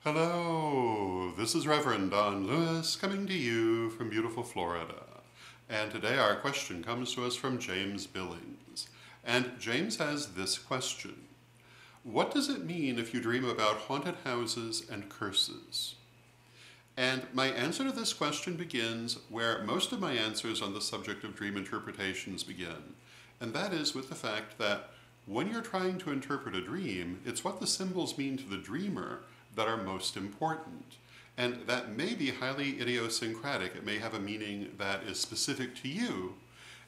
Hello, this is Reverend Don Lewis coming to you from beautiful Florida. And today our question comes to us from James Billings. And James has this question. What does it mean if you dream about haunted houses and curses? And my answer to this question begins where most of my answers on the subject of dream interpretations begin. And that is with the fact that when you're trying to interpret a dream, it's what the symbols mean to the dreamer that are most important. And that may be highly idiosyncratic. It may have a meaning that is specific to you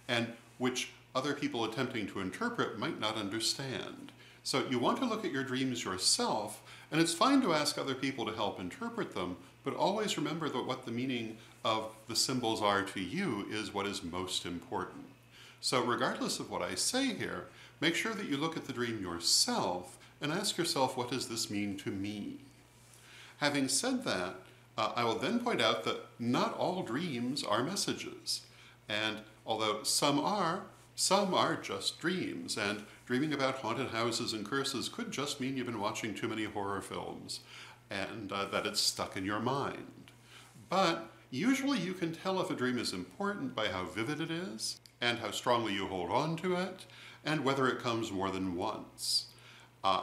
and which other people attempting to interpret might not understand. So you want to look at your dreams yourself, and it's fine to ask other people to help interpret them, but always remember that what the meaning of the symbols are to you is what is most important. So regardless of what I say here, make sure that you look at the dream yourself and ask yourself, what does this mean to me? Having said that, I will then point out that not all dreams are messages. And although some are just dreams. And dreaming about haunted houses and curses could just mean you've been watching too many horror films and that it's stuck in your mind. But usually you can tell if a dream is important by how vivid it is and how strongly you hold on to it and whether it comes more than once.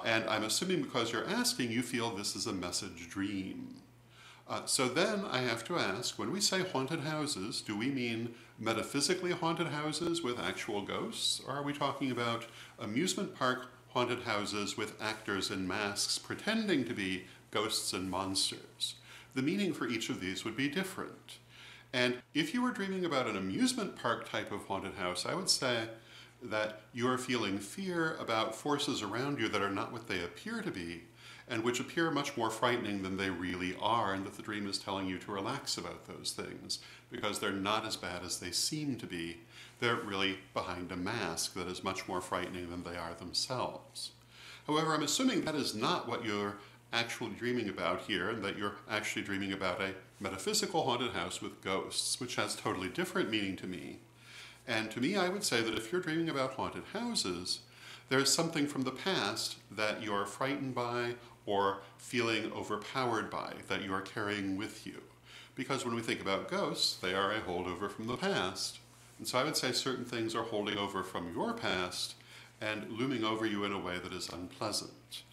And I'm assuming because you're asking, you feel this is a message dream. So then I have to ask, when we say haunted houses, do we mean metaphysically haunted houses with actual ghosts? Or are we talking about amusement park haunted houses with actors in masks pretending to be ghosts and monsters? The meaning for each of these would be different. And if you were dreaming about an amusement park type of haunted house, I would say that you are feeling fear about forces around you that are not what they appear to be, and which appear much more frightening than they really are, and that the dream is telling you to relax about those things, because they're not as bad as they seem to be. They're really behind a mask that is much more frightening than they are themselves. However, I'm assuming that is not what you're actually dreaming about here, and that you're actually dreaming about a metaphysical haunted house with ghosts, which has totally different meaning to me. And to me, I would say that if you're dreaming about haunted houses, there's something from the past that you're frightened by or feeling overpowered by, that you are carrying with you. Because when we think about ghosts, they are a holdover from the past. And so I would say certain things are holding over from your past and looming over you in a way that is unpleasant.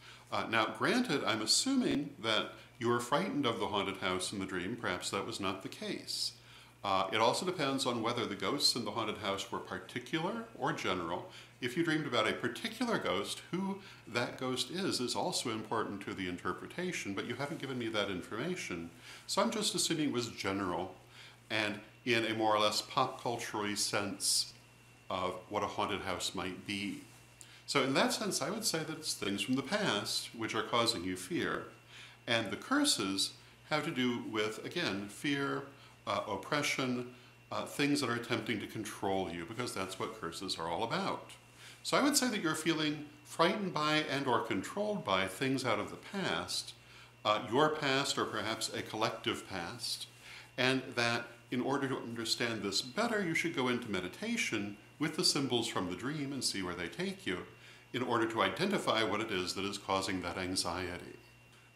Now, granted, I'm assuming that you were frightened of the haunted house in the dream. Perhaps that was not the case. It also depends on whether the ghosts in the haunted house were particular or general. If you dreamed about a particular ghost, who that ghost is also important to the interpretation, but you haven't given me that information. So I'm just assuming it was general and in a more or less pop culture-y sense of what a haunted house might be. So in that sense, I would say that it's things from the past which are causing you fear. And the curses have to do with, again, fear, oppression, things that are attempting to control you, because that's what curses are all about. So I would say that you're feeling frightened by and or controlled by things out of the past, your past or perhaps a collective past, and that in order to understand this better, you should go into meditation with the symbols from the dream and see where they take you, in order to identify what it is that is causing that anxiety.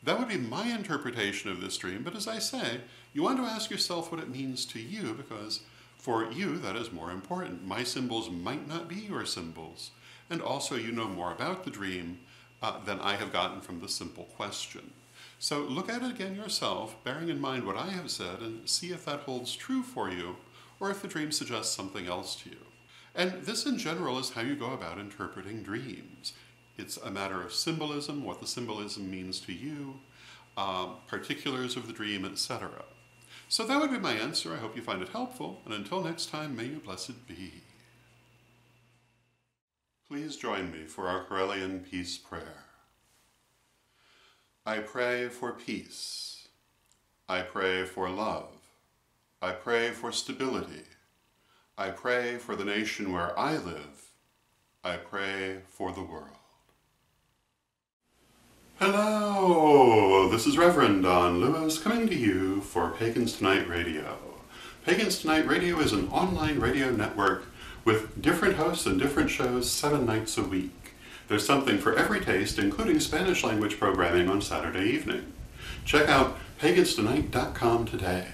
That would be my interpretation of this dream, but as I say, you want to ask yourself what it means to you, because for you, that is more important. My symbols might not be your symbols, and also you know more about the dream than I have gotten from the simple question. So look at it again yourself, bearing in mind what I have said, and see if that holds true for you, or if the dream suggests something else to you. And this in general is how you go about interpreting dreams. It's a matter of symbolism, what the symbolism means to you, particulars of the dream, etc. So that would be my answer. I hope you find it helpful, and until next time, may you blessed be. Please join me for our Correllian Peace Prayer. I pray for peace. I pray for love. I pray for stability. I pray for the nation where I live. I pray for the world. Hello, this is Reverend Don Lewis coming to you for Pagans Tonight Radio. Pagans Tonight Radio is an online radio network with different hosts and different shows 7 nights a week. There's something for every taste, including Spanish language programming on Saturday evening. Check out paganstonight.com today.